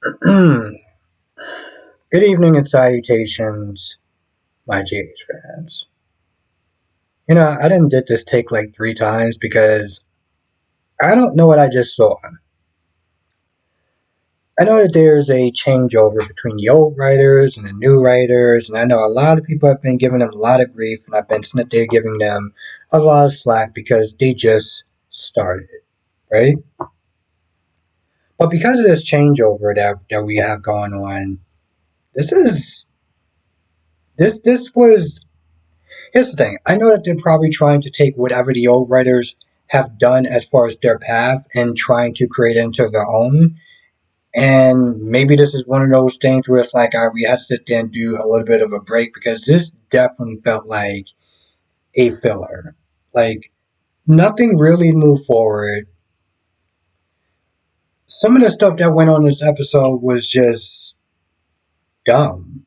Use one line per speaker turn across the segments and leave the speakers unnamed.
Good evening and salutations, my GH fans. I didn't did this take like 3 times because I don't know what I just saw. I know that there's a changeover between the old writers and the new writers, and I know a lot of people have been giving them a lot of grief, and I've been sitting there giving them a lot of slack because they just started, right? But because of this changeover that we have going on, this is this was. Here's the thing. I know that they're probably trying to take whatever the old writers have done as far as their path and trying to create it into their own. And maybe this is one of those things where it's like, all right, we had to sit there and do a little bit of a break because this definitely felt like a filler. Like, nothing really moved forward. Some of the stuff that went on this episode was just dumb.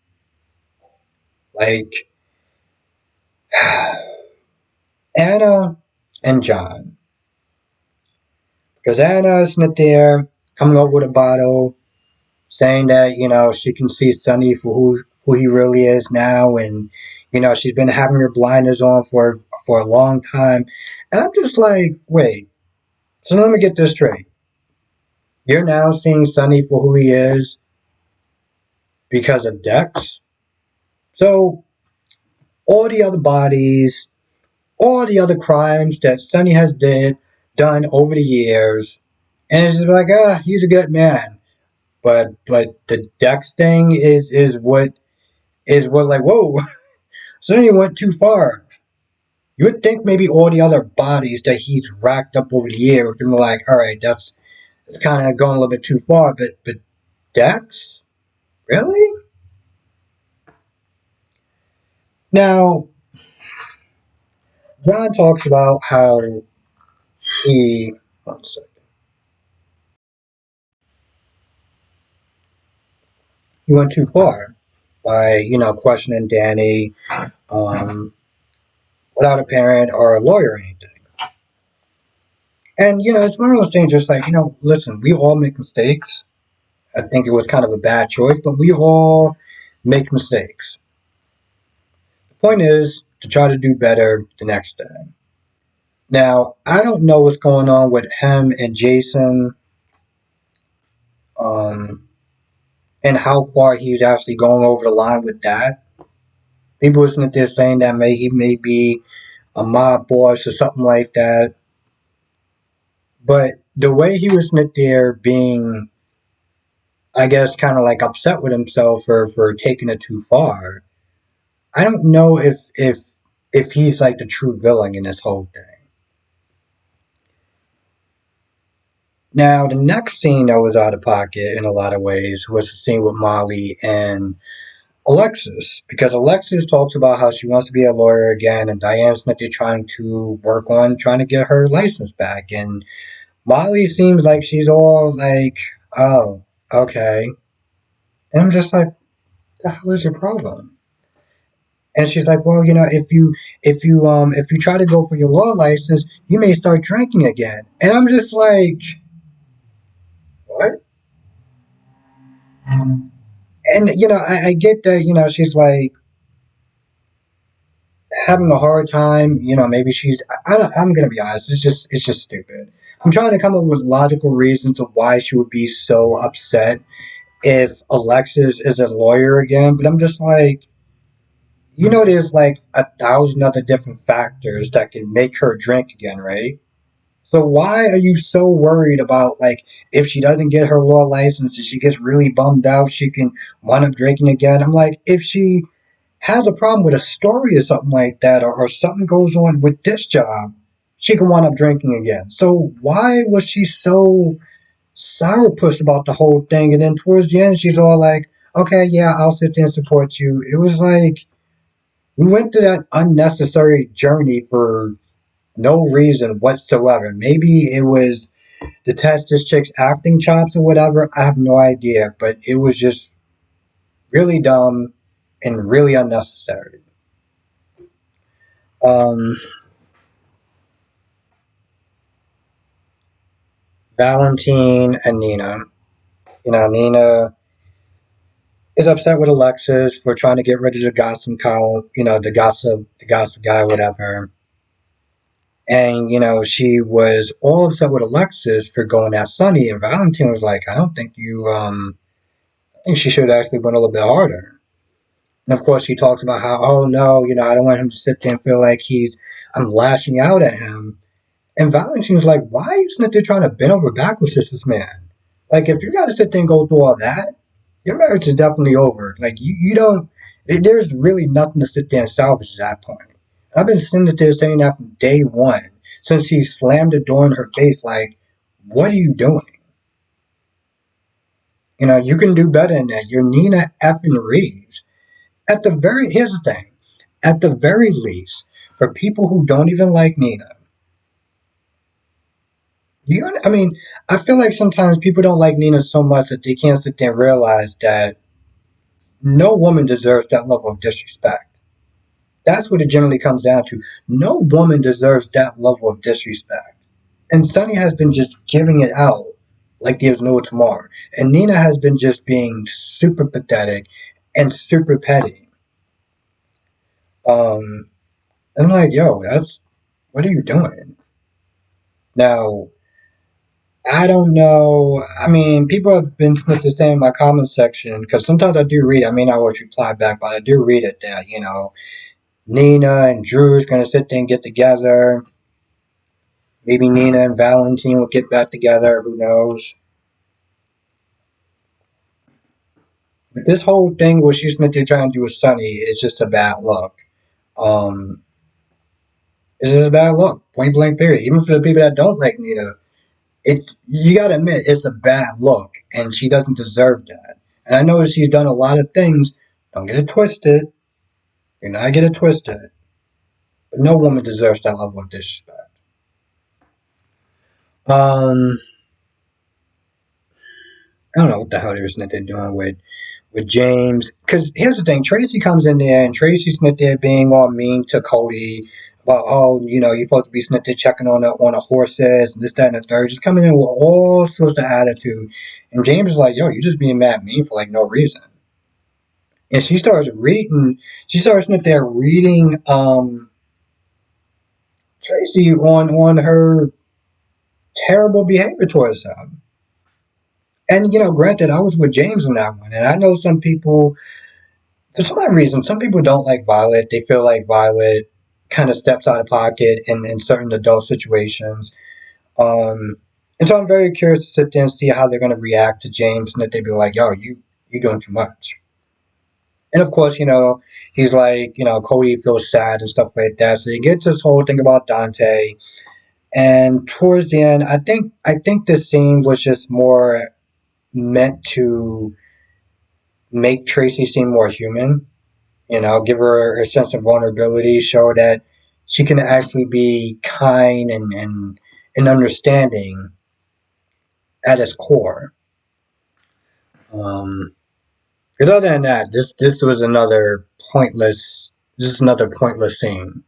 Like, Anna and John. Because Anna is not there, coming over with a bottle, saying that she can see Sonny for who he really is now, and she's been having her blinders on for a long time, and I'm just like, wait. So let me get this straight. You're now seeing Sonny for who he is because of Dex. So all the other bodies, all the other crimes that Sonny has done over the years, and it's just like, he's a good man. But the Dex thing is what like, whoa. Sonny went too far. You would think maybe all the other bodies that he's racked up over the years would be like, all right, that's kind of going a little bit too far. But Dex, really? Now, John talks about how he one second, he went too far by questioning Danny um, without a parent or a lawyer or anything. And it's one of those things. Just like listen, we all make mistakes. I think it was kind of a bad choice, but we all make mistakes. The point is to try to do better the next day. Now, I don't know what's going on with him and Jason, um, and how far he's actually going over the line with that. People isn't there saying that he may be a mob boss or something like that. But the way he was in there being, I guess, kind of like upset with himself for taking it too far. I don't know if he's like the true villain in this whole thing. Now, the next scene that was out of pocket in a lot of ways was the scene with Molly and Alexis, because Alexis talks about how she wants to be a lawyer again, and Diane's not trying to work on trying to get her license back, and Molly seems like she's all like, "Oh, okay," and I'm just like, "The hell is your problem?" And she's like, "Well, if you try to go for your law license, you may start drinking again," and I'm just like, "What?" And I get that she's like having a hard time. Maybe she's. I'm gonna be honest. It's just stupid. I'm trying to come up with logical reasons of why she would be so upset if Alexis is a lawyer again. But I'm just like, there's like 1,000 other different factors that can make her drink again, right? So why are you so worried about like if she doesn't get her law license and she gets really bummed out, she can wind up drinking again? I'm like, if she has a problem with a story or something like that, or something goes on with this job, she can wind up drinking again. So why was she so sourpuss about the whole thing? And then towards the end, she's all like, "Okay, yeah, I'll sit there and support you." It was like we went through that unnecessary journey for no reason whatsoever. Maybe it was to test this chick's acting chops or whatever. I have no idea, but it was just really dumb and really unnecessary. Um, Valentine and Nina. Nina is upset with Alexis for trying to get rid of the gossip cow, the gossip guy, whatever. And, she was all upset with Alexis for going at Sonny. And Valentine was like, I don't think I think she should have actually went a little bit harder. And of course, she talks about how, oh no, I don't want him to sit there and feel like I'm lashing out at him. And Valentine's like, why are you sitting there trying to bend over backwards with this man? Like, if you got to sit there and go through all that, your marriage is definitely over. Like, you don't, there's really nothing to sit there and salvage at that point. I've been sitting there saying that from day one, since he slammed the door in her face, like, what are you doing? You can do better than that. You're Nina effing Reeves. Here's the thing. At the very least, for people who don't even like Nina, I mean, I feel like sometimes people don't like Nina so much that they can't sit there and realize that no woman deserves that level of disrespect. That's what it generally comes down to. No woman deserves that level of disrespect. And Sonny has been just giving it out like there's no tomorrow. And Nina has been just being super pathetic and super petty. Um, I'm like, yo, what are you doing? Now, I don't know. I mean, people have been the same in my comment section because sometimes I do read. I may not always reply back, but I do read it that Nina and Drew's gonna sit there and get together. Maybe Nina and Valentine will get back together. Who knows? But this whole thing where she's meant to try and do with Sonny is just a bad look. Um, it's just a bad look. Point blank period. Even for the people that don't like Nina, you gotta admit it's a bad look, and she doesn't deserve that. And I know that she's done a lot of things. Don't get it twisted. Do not get it twisted. But no woman deserves that level of disrespect. Um, I don't know what the hell they're doing with James. Because here's the thing: Tracy comes in there, and Tracy's sitting there being all mean to Cody about, oh, you're supposed to be sitting there checking on the horses and this, that, and the third, just coming in with all sorts of attitude. And James is like, yo, you're just being mad mean for like no reason. And she starts reading. She starts sitting there reading Tracy on her terrible behavior towards him. And granted, I was with James on that one, and I know some people, for some odd reason, some people don't like Violet. They feel like Violet kind of steps out of pocket in certain adult situations. Um, and so I'm very curious to sit there and see how they're going to react to James, and that they be like, "Yo, you doing too much." And of course, he's like, Cody feels sad and stuff like that. So you get this whole thing about Dante, and towards the end, I think this scene was just more meant to make Tracy seem more human. Give her a sense of vulnerability, show that she can actually be kind and understanding at its core. Because other than that, this was another pointless. This is another pointless scene.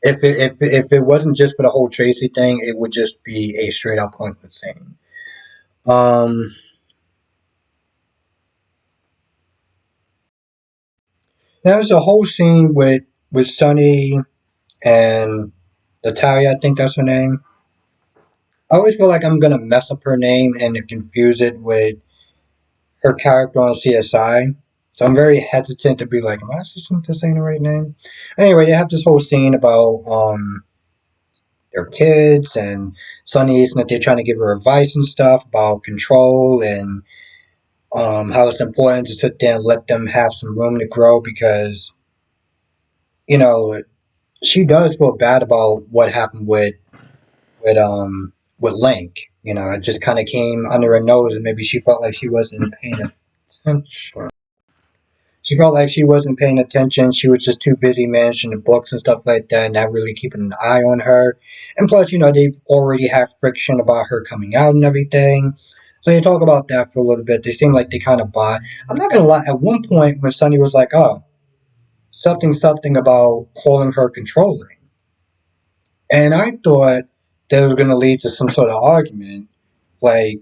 If it wasn't just for the whole Tracy thing, it would just be a straight up pointless scene. Um, there's a whole scene with Sonny and Natalia. I think that's her name. I always feel like I'm gonna mess up her name and confuse it with her character on CSI. So I'm very hesitant to be like, am I actually saying the right name? Anyway, they have this whole scene about their kids and Sonny's that they're trying to give her advice and stuff about control and how it's important to sit there and let them have some room to grow because you know she does feel bad about what happened with Link. It just kind of came under her nose, and maybe she felt like she wasn't paying attention. She felt like she wasn't paying attention. She was just too busy managing the books and stuff like that, and not really keeping an eye on her. And plus, they've already had friction about her coming out and everything. So you talk about that for a little bit. They seem like they kind of bought. I'm not gonna lie. At one point, when Sonny was like, "Oh, something about calling her controlling," and I thought, that it was going to lead to some sort of argument. Like,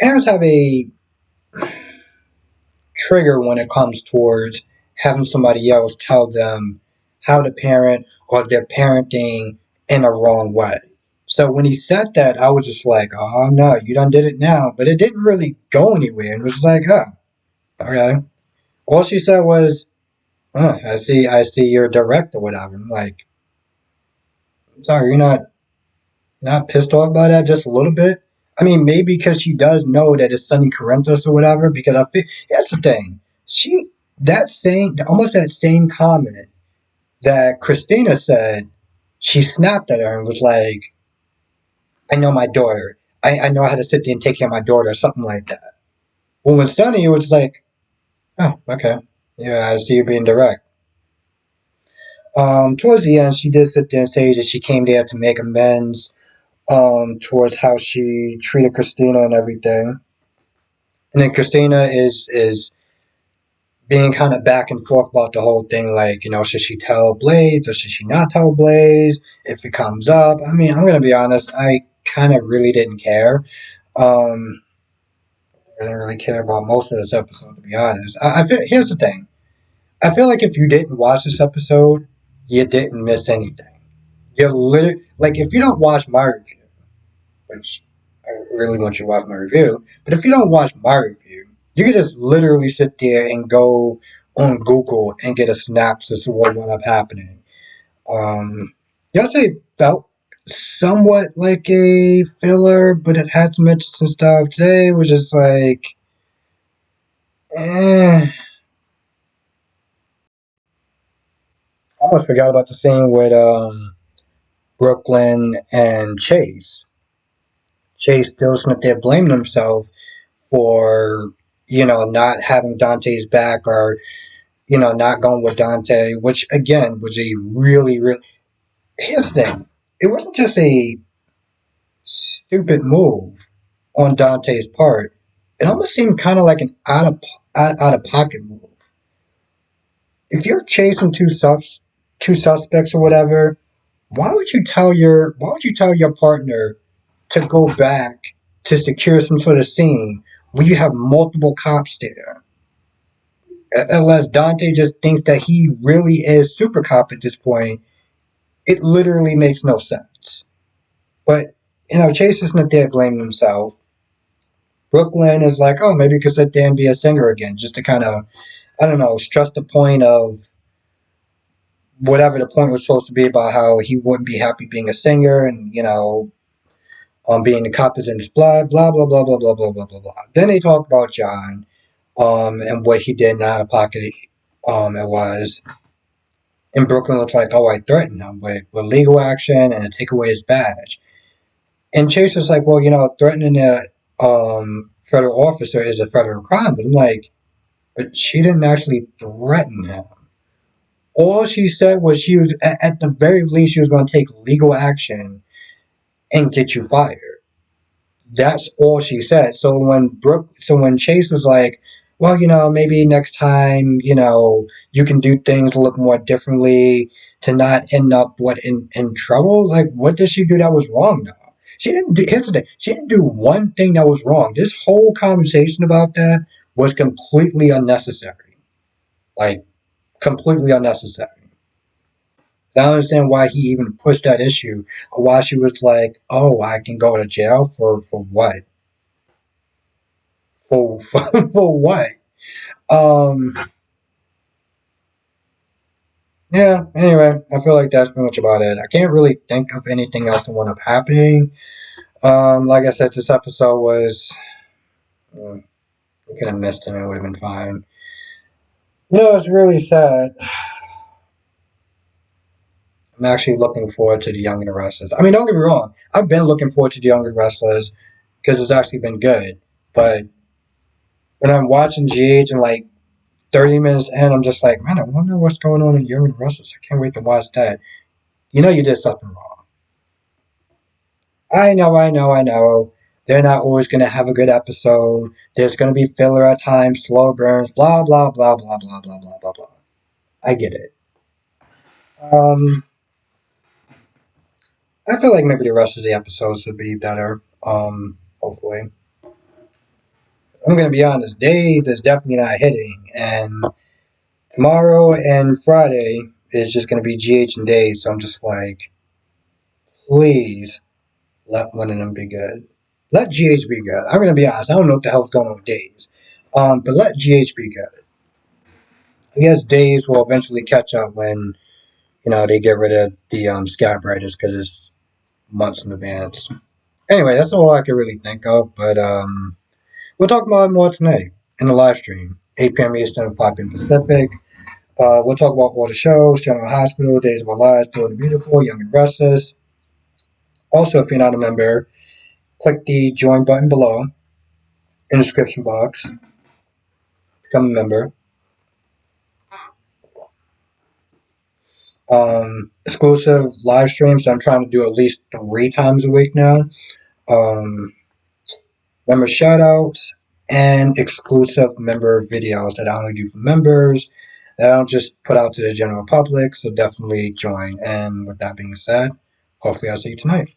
parents have a trigger when it comes towards having somebody else tell them how to parent or they're parenting in a wrong way. So when he said that, I was just like, oh no, you done did it now. But it didn't really go anywhere. And it was like, oh, okay. All she said was, I see you're direct or whatever. I'm like, I'm sorry, you're not pissed off by that just a little bit? I mean, maybe because she does know that it's Sonny Corinthos or whatever. Because I feel here's the thing, she that same almost that same comment that Christina said, she snapped at her and was like, "I know my daughter. I know how to sit there and take care of my daughter," or something like that. Well, when Sonny was like, "Oh, okay, yeah, I see you being direct." Towards the end, she did sit there and say that she came there to make amends towards how she treated Christina and everything. And then Christina is being kind of back and forth about the whole thing, like, should she tell Blaze or should she not tell Blaze if it comes up? I mean, I'm gonna be honest, I kind of really didn't care. Um, I didn't really care about most of this episode, to be honest. I feel here's the thing. I feel like if you didn't watch this episode, you didn't miss anything. You literally like if you don't watch my review, which I really want you to watch my review. But if you don't watch my review, you can just literally sit there and go on Google and get a synopsis of what wound up happening. Yesterday felt somewhat like a filler, but it had some interesting stuff. Today was just like, eh. I almost forgot about the scene with Brooklyn and Chase. Chase still sitting there blaming himself for not having Dante's back or not going with Dante, which again was a really here's the thing. It wasn't just a stupid move on Dante's part. It almost seemed kind of like an out of pocket move. If you're chasing two suspects or whatever, why would you tell your partner to go back to secure some sort of scene when you have multiple cops there? Unless Dante just thinks that he really is super cop at this point, it literally makes no sense. But Chase is not there blaming himself. Brooklyn is like, oh, maybe he could sit there and be a singer again, just to kind of, I don't know, stress the point of whatever the point was supposed to be about how he wouldn't be happy being a singer and being the cop is in his blood, blah blah blah blah blah blah blah blah blah. Then they talk about John, and what he did in out of pocket, it was. And Brooklyn looks like, oh, I threatened him with legal action and to take away his badge. And Chase is like, well, threatening a federal officer is a federal crime. But I'm like, but she didn't actually threaten him. All she said was she was, at the very least, she was going to take legal action and get you fired. That's all she said. So when Chase was like, well, maybe next time, you can do things a little more differently to not end up in trouble. Like, what did she do that was wrong though? She didn't do. Here's the thing. She didn't do one thing that was wrong. This whole conversation about that was completely unnecessary. Like, completely unnecessary. I don't understand why he even pushed that issue, or why she was like, "Oh, I can go to jail for what? For what?" Um, yeah, anyway, I feel like that's pretty much about it. I can't really think of anything else that wound up happening. Like I said, this episode was, we could have missed it and it would have been fine. It's really sad. I'm actually looking forward to the Young and the Restless. I mean, don't get me wrong. I've been looking forward to the Young and Restless because it's actually been good. But when I'm watching GH and like 30 minutes in, I'm just like, man, I wonder what's going on in Young and the Restless. I can't wait to watch that. You did something wrong. I know. They're not always going to have a good episode. There's going to be filler at times, slow burns, blah, blah, blah, blah, blah, blah, blah, blah, blah. I get it. Um, I feel like maybe the rest of the episodes would be better. Hopefully. I'm gonna be honest, days is definitely not hitting, and tomorrow and Friday is just gonna be GH and days. So I'm just like, please let one of them be good. Let GH be good. I'm gonna be honest. I don't know what the hell's going on with days, but let GH be good. I guess days will eventually catch up when they get rid of the scab writers because it's months in advance. Anyway, that's all I can really think of. But we'll talk about it more tonight in the live stream, 8 p.m. Eastern, 5 p.m. Pacific. We'll talk about all the shows: General Hospital, Days of Our Lives, Bold and Beautiful, Young and Restless. Also, if you're not a member, click the join button below in the description box. Become a member. Exclusive live streams. I'm trying to do at least 3 times a week now. Um, Member shoutouts and exclusive member videos that I only do for members that I don't just put out to the general public. So definitely join. And with that being said, hopefully I'll see you tonight.